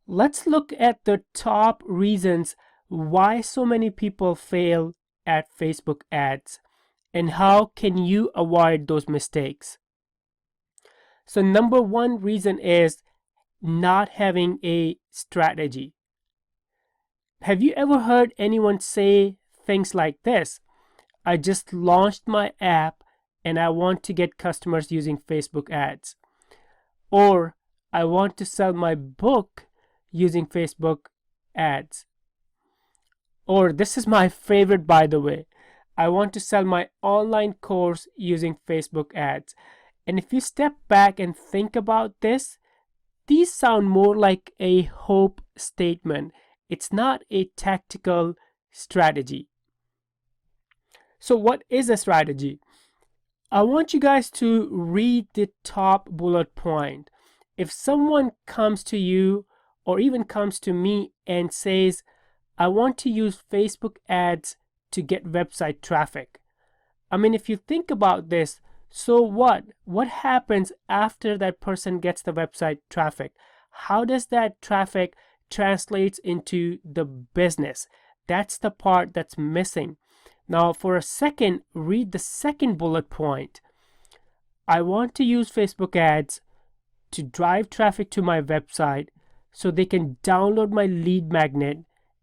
Let's look at the top reasons why so many people fail at Facebook ads and how can you avoid those mistakes. So number one reason is not having a strategy. Have you ever heard anyone say things like this? I just launched my app and I want to get customers using Facebook ads. Or I want to sell my book using Facebook ads. Or this is my favorite, by the way. I want to sell my online course using Facebook ads. And if you step back and think about this, these sound more like a hope statement. It's not a tactical strategy. So what is a strategy? I want you guys to read the top bullet point. If someone comes to you or even comes to me and says, I want to use Facebook ads to get website traffic. I mean, if you think about this, so what? What happens after that person gets the website traffic? How does that traffic translates into the business? That's the part that's missing. Now, for a second, read the second bullet point. I want to use Facebook ads to drive traffic to my website so they can download my lead magnet,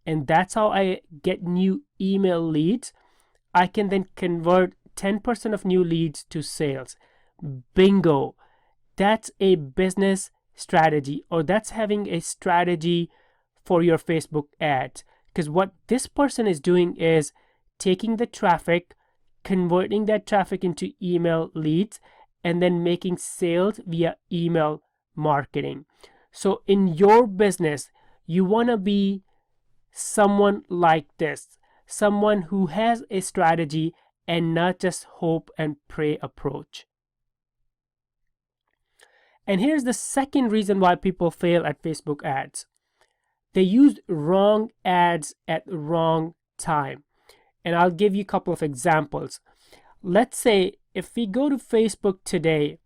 and that's how I get new email leads. I can then convert 10% of new leads to sales. Bingo! That's a business strategy, or that's having a strategy for your Facebook ads. Because what this person is doing is taking the traffic, converting that traffic into email leads, and then making sales via email marketing. So in your business, you want to be someone like this, someone who has a strategy and not just hope and pray approach. And here's the second reason why people fail at Facebook ads. They used wrong ads at the wrong time. And I'll give you a couple of examples. Let's say if we go to Facebook today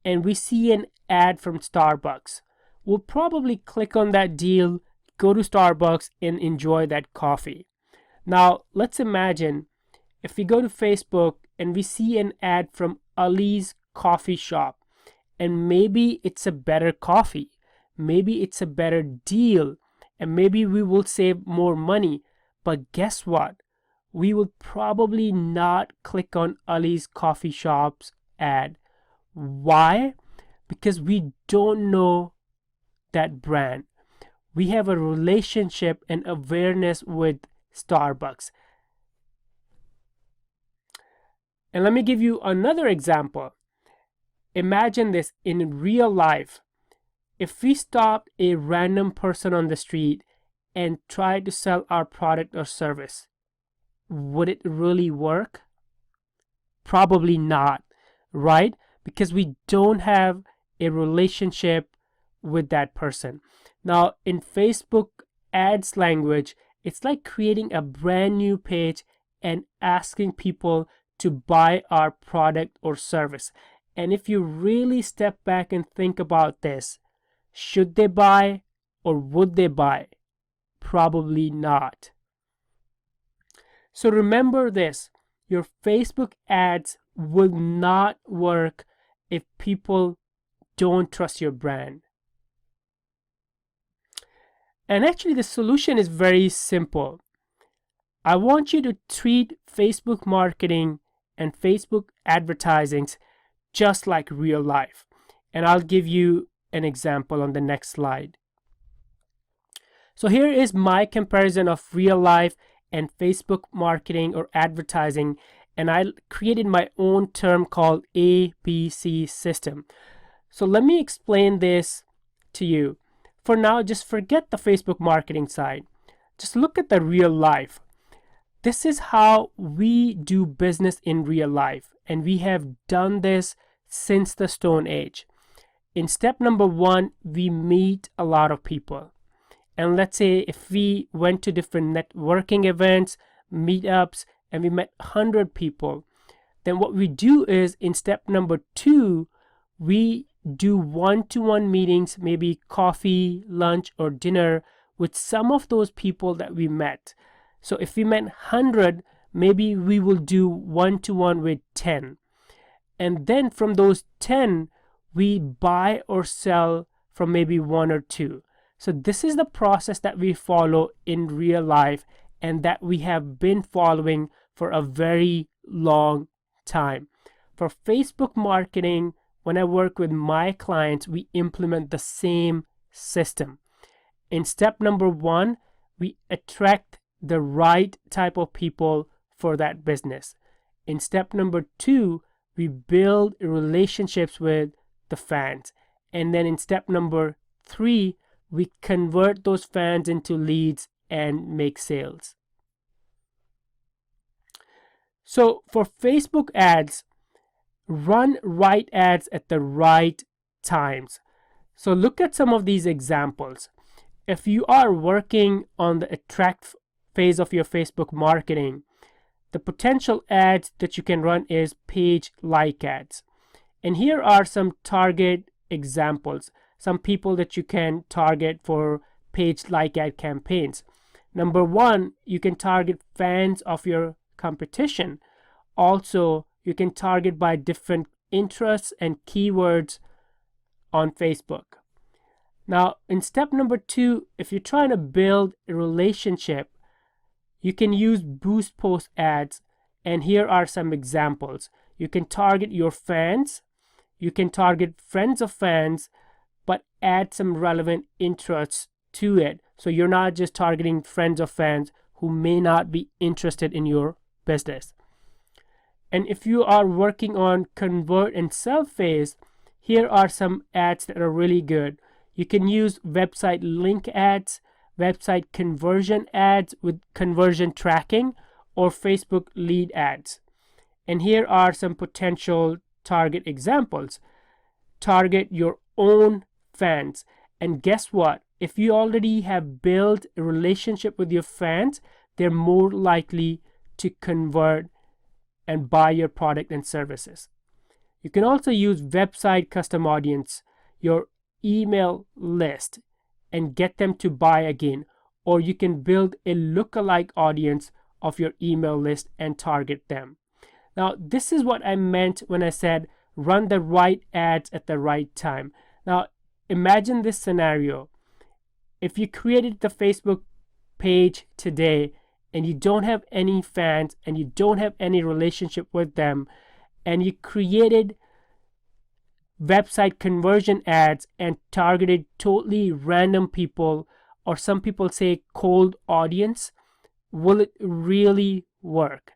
and we see an ad from Starbucks, we'll probably click on that deal, go to Starbucks and enjoy that coffee. Now, let's imagine if we go to Facebook and we see an ad from Ali's coffee shop, and maybe it's a better coffee, maybe it's a better deal, and maybe we will save more money. But guess what? We will probably not click on Ali's coffee shop's ad. Why? Because we don't know that brand. We have a relationship and awareness with Starbucks. And let me give you another example. Imagine this in real life. If we stopped a random person on the street and tried to sell our product or service, would it really work? Probably not, right? Because we don't have a relationship with that person. Now, in Facebook ads language, it's like creating a brand new page and asking people to buy our product or service. And if you really step back and think about this, should they buy or would they buy? Probably not. So remember this, your Facebook ads will not work if people don't trust your brand. And actually the solution is very simple. I want you to treat Facebook marketing and Facebook advertising just like real life. And I'll give you an example on the next slide. So here is my comparison of real life and Facebook marketing or advertising, and I created my own term called ABC system. So let me explain this to you. For now, just forget the Facebook marketing side. Just look at the real life. This is how we do business in real life, and we have done this since the Stone Age. In step number 1, we meet a lot of people. And let's say if we went to different networking events, meetups, and we met 100 people, then what we do is in step number 2, we do one-to-one meetings, maybe coffee, lunch, or dinner with some of those people that we met. So if we met 100, maybe we will do one-to-one with 10. And then from those 10, we buy or sell from maybe 1 or 2. So this is the process that we follow in real life and that we have been following for a very long time. For Facebook marketing, when I work with my clients, we implement the same system. In step number 1, we attract the right type of people for that business. In step number 2, we build relationships with the fans. And then in step number 3, we convert those fans into leads and make sales. So for Facebook ads, run right ads at the right times. So look at some of these examples. If you are working on the attract phase of your Facebook marketing, the potential ads that you can run is page like ads. And here are some target examples, some people that you can target for page like ad campaigns. Number 1, you can target fans of your competition. Also, you can target by different interests and keywords on Facebook. Now, in step number 2, if you're trying to build a relationship, you can use boost post ads. And here are some examples. You can target your fans. You can target friends of fans, but add some relevant interests to it. So you're not just targeting friends of fans who may not be interested in your business. And if you are working on convert and sell phase, here are some ads that are really good. You can use website link ads, website conversion ads with conversion tracking, or Facebook lead ads. And here are some potential target examples. Target your own fans. And guess what? If you already have built a relationship with your fans, they're more likely to convert and buy your product and services. You can also use website custom audience, your email list, and get them to buy again. Or you can build a lookalike audience of your email list and target them. Now, this is what I meant when I said run the right ads at the right time. Now, imagine this scenario. If you created the Facebook page today and you don't have any fans and you don't have any relationship with them, and you created website conversion ads and targeted totally random people, or some people say cold audience, will it really work?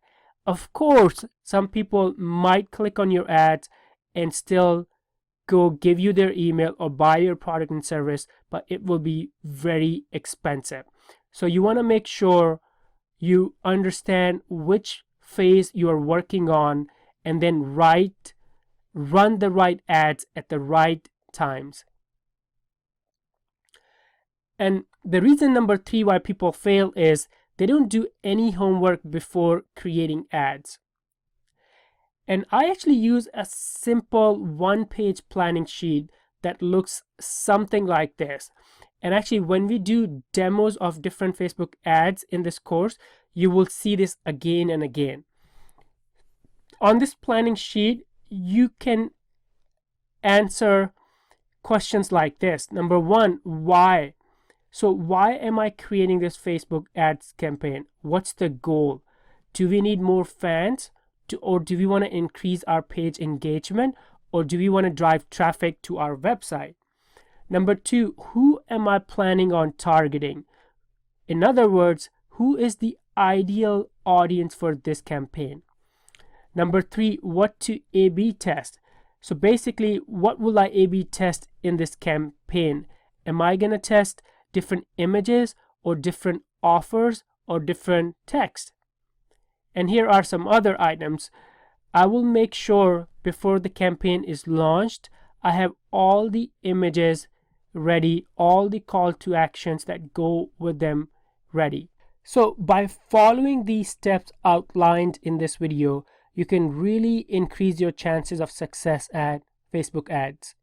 Of course, some people might click on your ads and still go give you their email or buy your product and service, but it will be very expensive. So you want to make sure you understand which phase you are working on and then run the right ads at the right times. And the reason number 3 why people fail is they don't do any homework before creating ads. And I actually use a simple one-page planning sheet that looks something like this. And actually, when we do demos of different Facebook ads in this course, you will see this again and again. On this planning sheet, you can answer questions like this. Number 1, why? So why am I creating this Facebook ads campaign? What's the goal? Do we need more fans? Or do we want to increase our page engagement? Or do we want to drive traffic to our website? Number 2, who am I planning on targeting? In other words, who is the ideal audience for this campaign? Number 3, what to A/B test. So basically, what will I A/B test in this campaign? Am I going to test different images or different offers or different text? And here are some other items. I will make sure before the campaign is launched, I have all the images ready, all the call to actions that go with them ready. So by following these steps outlined in this video, you can really increase your chances of success at Facebook ads.